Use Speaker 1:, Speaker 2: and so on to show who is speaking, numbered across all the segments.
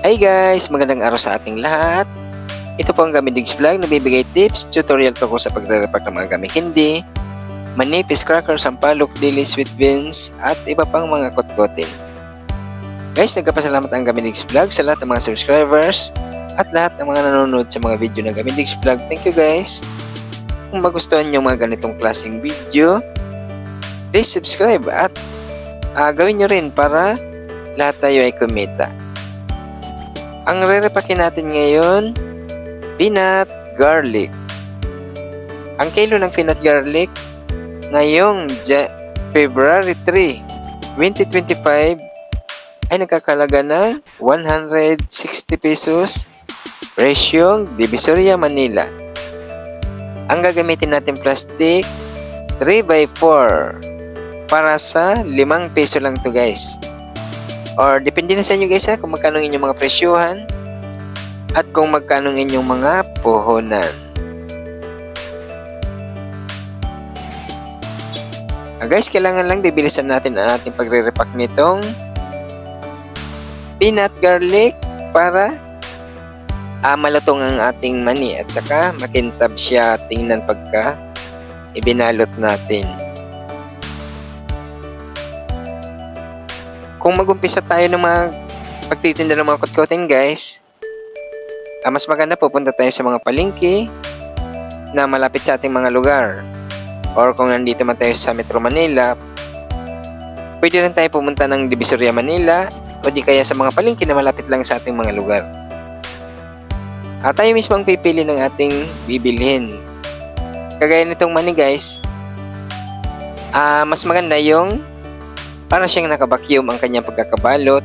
Speaker 1: Hi guys! Magandang araw sa ating lahat. Ito po ang Gaming Digs Vlog, nagbibigay tips, tutorial tungkol sa pagre-repack ng mga gamit hindi, manipis, cracker, sampalok, dili, sweet beans, at iba pang mga kotkotin. Guys, nagpapasalamat ang Gaming Digs Vlog sa lahat ng mga subscribers at lahat ng mga nanonood sa mga video ng Gaming Digs Vlog. Thank you guys! Kung magustuhan nyo mga ganitong klaseng video, please subscribe at gawin nyo rin para lahat tayo ay kumita. Ang re-repakin natin ngayon, peanut garlic. Ang kilo ng peanut garlic ngayong February 3, 2025 ay nagkakalaga ng 160 pesos presyong Divisoria, Manila. Ang gagamitin natin plastic 3x4 para sa 5 peso lang to guys. Or depende na sa inyo guys kung magkano inyong mga presyuhan at kung magkano inyong mga puhunan. Guys, kailangan lang bibilisan natin ang ating pagre-repack nitong peanut garlic para malutong ang ating mani at saka makintab siya tingnan pagka ibinalot natin. Kung mag-umpisa tayo ng mga pagtitinda ng mga kotkotin guys, mas maganda pupunta tayo sa mga palengke na malapit sa ating mga lugar. Or kung nandito man tayo sa Metro Manila, pwede rin tayo pumunta ng Divisoria, Manila o di kaya sa mga palengke na malapit lang sa ating mga lugar. At tayo mismo ang pipili ng ating bibilhin. Kagaya nitong mani guys, mas maganda yung para siyang nakabakyum ang kanyang pagkakabalot.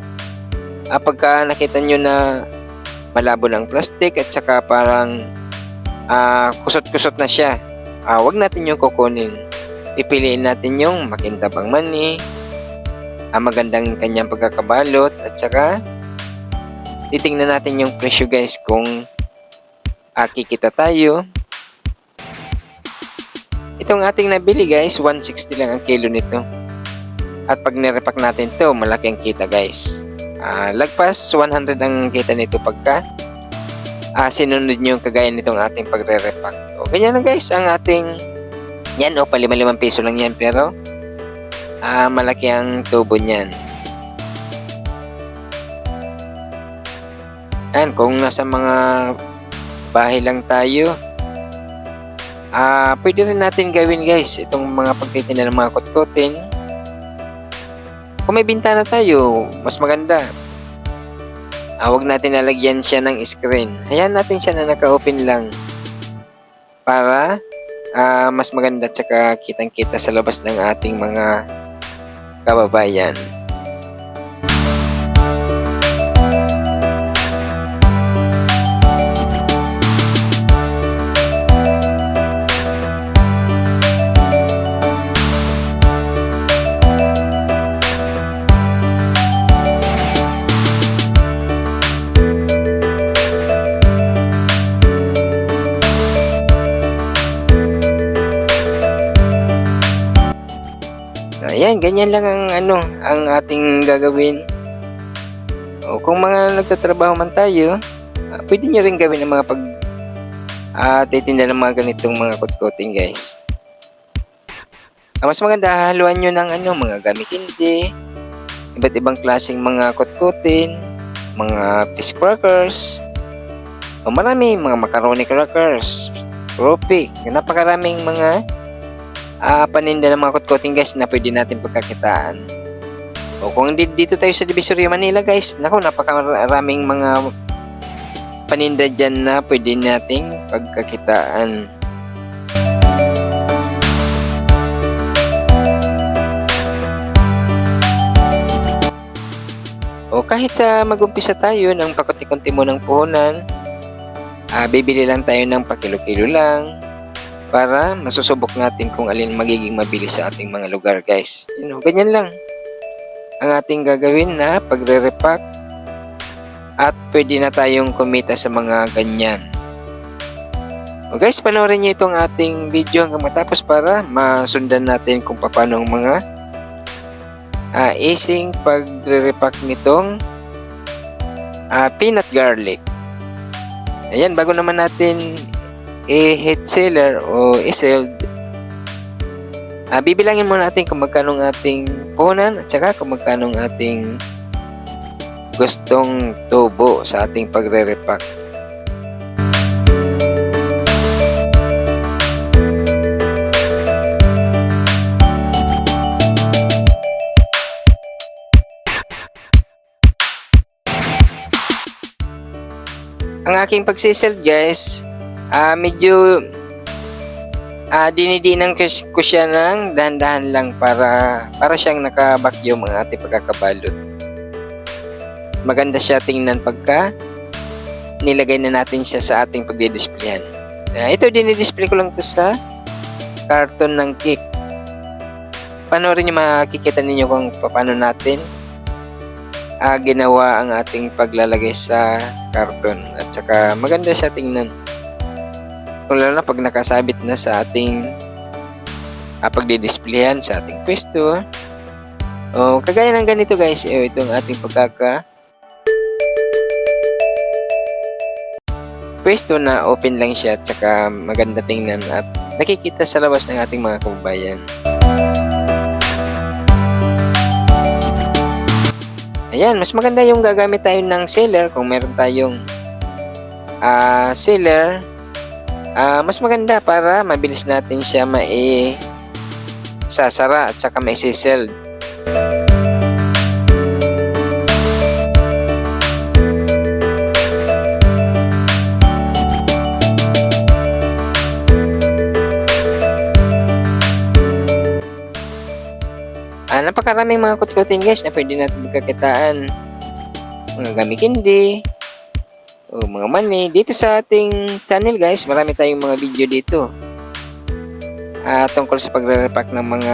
Speaker 1: Pagka nakita nyo na malabo ng plastic at saka parang kusot-kusot na siya, wag natin yung kukunin. Pipiliin natin yung makintabang mani, magandang kanyang pagkakabalot at saka titingnan natin yung presyo guys kung kikita tayo. Itong ating nabili guys, 160 lang ang kilo nito. At pag nirepack natin to, malaki ang kita guys. Lagpas 100 ang kita nito pagka sinunod nyo kagaya nitong ating pagre-repack. O ganyan lang guys ang ating yan o pa 5 peso lang yan pero malaki ang tubo niyan. And kung nasa mga bahay lang tayo, pwede rin natin gawin guys itong mga pagtitinda ng mga kotkotin. Kung may bintana tayo, mas maganda. Huwag natin nalagyan siya ng screen. Hayaan natin siya na naka-open lang. Para mas maganda at saka kitang-kita sa labas ng ating mga kababayan. Ayan, ganyan lang ang ating gagawin. O kung mga nagtatrabaho man tayo, pwede nyo rin gawin ang mga titinda ng mga ganitong mga kotkotin guys. Mas maganda haluan nyo ng mga gamit hindi, iba't ibang klaseng mga kotkotin, mga fish crackers, o marami mga macaroni crackers, rupik, napakaraming mga paninda ng mga kotkotin guys na pwede natin pagkakitaan. O kung dito tayo sa Divisoria, Manila guys, naku, napakaraming mga paninda dyan na pwede nating pagkakitaan. O kahit mag-umpisa tayo ng pakunti-kunti mo ng puhunan, bibili lang tayo ng pakilo-kilo lang para masusubok natin kung alin magiging mabilis sa ating mga lugar guys. Ganyan lang ang ating gagawin na pagre-repack at pwede na tayong kumita sa mga ganyan. O guys, panoorin niyo itong ating video hanggang matapos para masundan natin kung paano ang mga easing pagre-repack nitong peanut garlic. Ayan, bago naman natin i-heat sealer o i-sealed, bibilangin muna natin kung magkano ang ating puhunan at saka kung magkano ang ating gustong tubo sa ating pagre-repack. Ang aking pagsiseld guys, medyo dinidinan ko siya ng dahan-dahan lang para siyang naka-vacuum ang ating pagkakabalot. Maganda siya tingnan pagka nilagay na natin siya sa ating pagdidisplayan. Ito dinidisplay ko lang to sa karton ng cake. Panoorin niyo, makikita ninyo kung paano natin ginawa ang ating paglalagay sa karton at saka maganda siya tingnan, kung lalo na pag nakasabit na sa ating pagdidisplayan sa ating pwesto. Kagaya ng ganito guys, itong ating pwesto na open lang siya at saka maganda tingnan at nakikita sa labas ng ating mga kababayan. Ayan, mas maganda yung gagamit tayo ng sealer. Kung meron tayong sealer, mas maganda para mabilis natin siya sasara at saka maisiseld. Napakaraming mga kutkutin guys na pwede natin magkakitaan. Mga gamit hindi o mga money. Dito sa ating channel guys, marami tayong mga video dito tungkol sa pagre-repack ng mga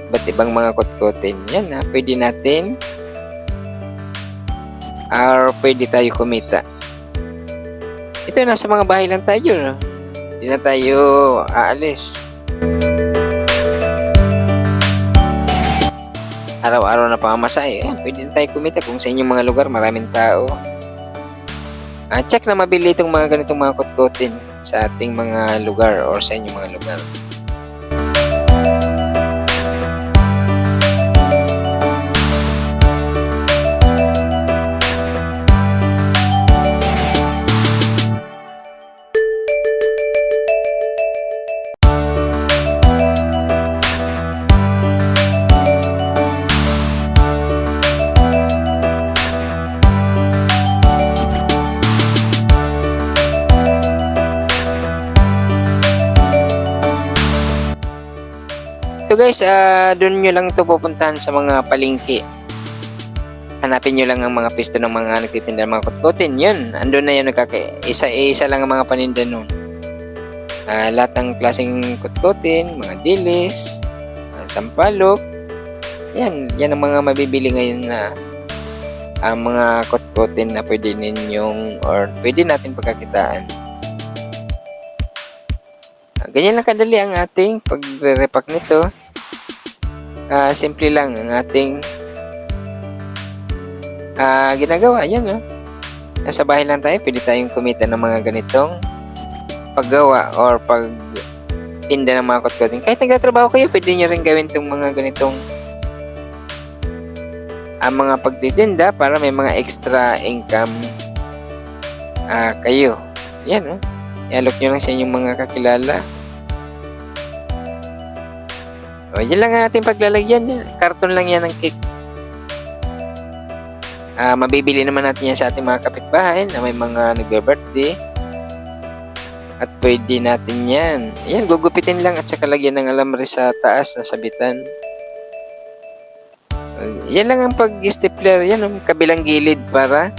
Speaker 1: iba't ibang mga kutkutin. Yan pwede natin or pwede tayo kumita. Ito, nasa mga bahay lang tayo, no? Hindi na tayo aalis. Araw-araw na pamasahe, pwede na tayo kumita kung sa inyong mga lugar maraming tao. Check na mabili itong mga ganitong mga kutkutin sa ating mga lugar or sa inyong mga lugar. So guys, doon nyo lang ito pupuntahan sa mga palengke. Hanapin nyo lang ang mga pisto ng mga nagtitinda ng mga kutkutin. Yun, andun na yun, isa lang ang mga paninda nun. Lahat ng klaseng kutkutin, mga dilis, sampalok. Yan ang mga mabibili ngayon na ang mga kutkutin na pwede ninyong or pwede natin pagkakitaan. Ganyan lang kadali ang ating pagre-repack nito. Simple lang ang ating ginagawa. Yan, no? Nasa bahay lang tayo, pwede tayong kumita ng mga ganitong paggawa or pagtinda ng mga kutkutin. Kahit nagtatrabaho kayo, pwede nyo rin gawin itong mga ganitong mga pagtitinda para may mga extra income kayo. Yan, no? I-alok nyo lang sa inyong mga kakilala. Yan lang ang ating paglalagyan. Karton lang yan ng cake. Mabibili naman natin yan sa ating mga kapitbahay na may mga nagbe-birthday. At pwede natin yan. Ayan, gugupitin lang at saka lagyan ng alambre sa taas na sabitan. Yan lang ang pag-stapler. Yan ang kabilang gilid para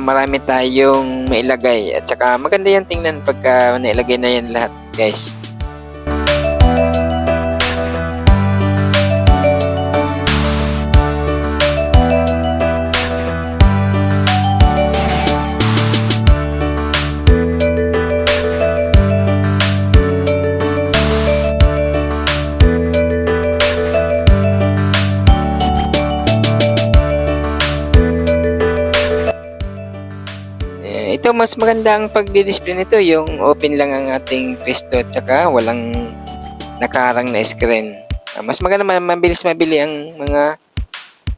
Speaker 1: marami tayong mailagay. At saka maganda yan tingnan pagka nailagay na yan lahat, guys. Ito mas maganda ang pagdi-display nito, yung open lang ang ating pwesto at saka walang nakaharang na screen. Mas maganda, mabilis mabili ang mga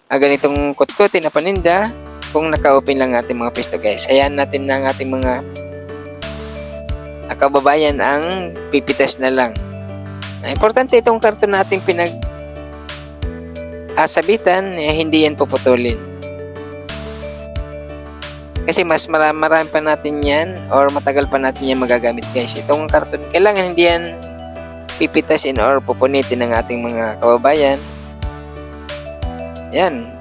Speaker 1: ganitong kutkutin na paninda kung naka-open lang ating mga pwesto guys. Hayaan natin na ang ating mga kababayan ang pipitas na lang. Importante itong karton nating sabitan, hindi yan puputulin. Kasi mas marami pa natin yan or matagal pa natin yan magagamit guys. Itong karton, kailangan hindi yan pipitasin or pupunitin ng ating mga kababayan. Yan.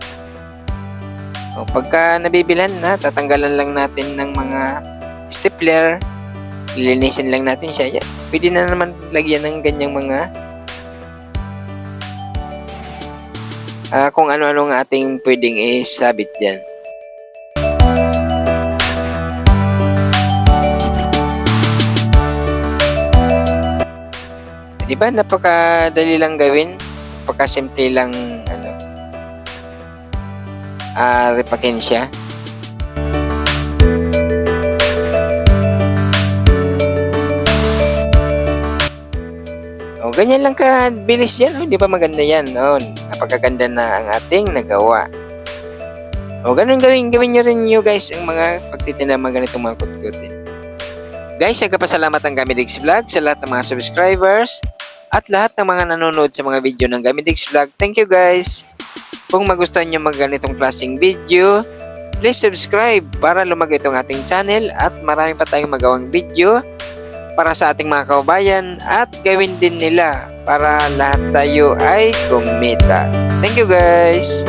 Speaker 1: O, pagka nabibilan na, tatanggalan lang natin ng mga stapler. Lilinisin lang natin siya. Yan. Pwede na naman lagyan ng ganyang mga kung ano-ano ng ating pwedeng isabit dyan. Diba? Napakadali lang gawin. Napakasimple lang repakin siya. O, ganyan lang bilis yan. Di ba maganda yan? O, napakaganda na ang ating nagawa. O, ganun gawin nyo rin nyo guys ang mga pagtitinda mga ganitong mga kutkutin. Guys, nagpapasalamat ang Gamidigs Vlog sa lahat ng mga subscribers at lahat ng mga nanonood sa mga video ng Gamidigs Vlog. Thank you guys! Kung magustuhan nyo mga ganitong klaseng video, please subscribe para lumago itong ating channel at marami pa tayong magawang video para sa ating mga kababayan at gawin din nila para lahat tayo ay kumita. Thank you guys!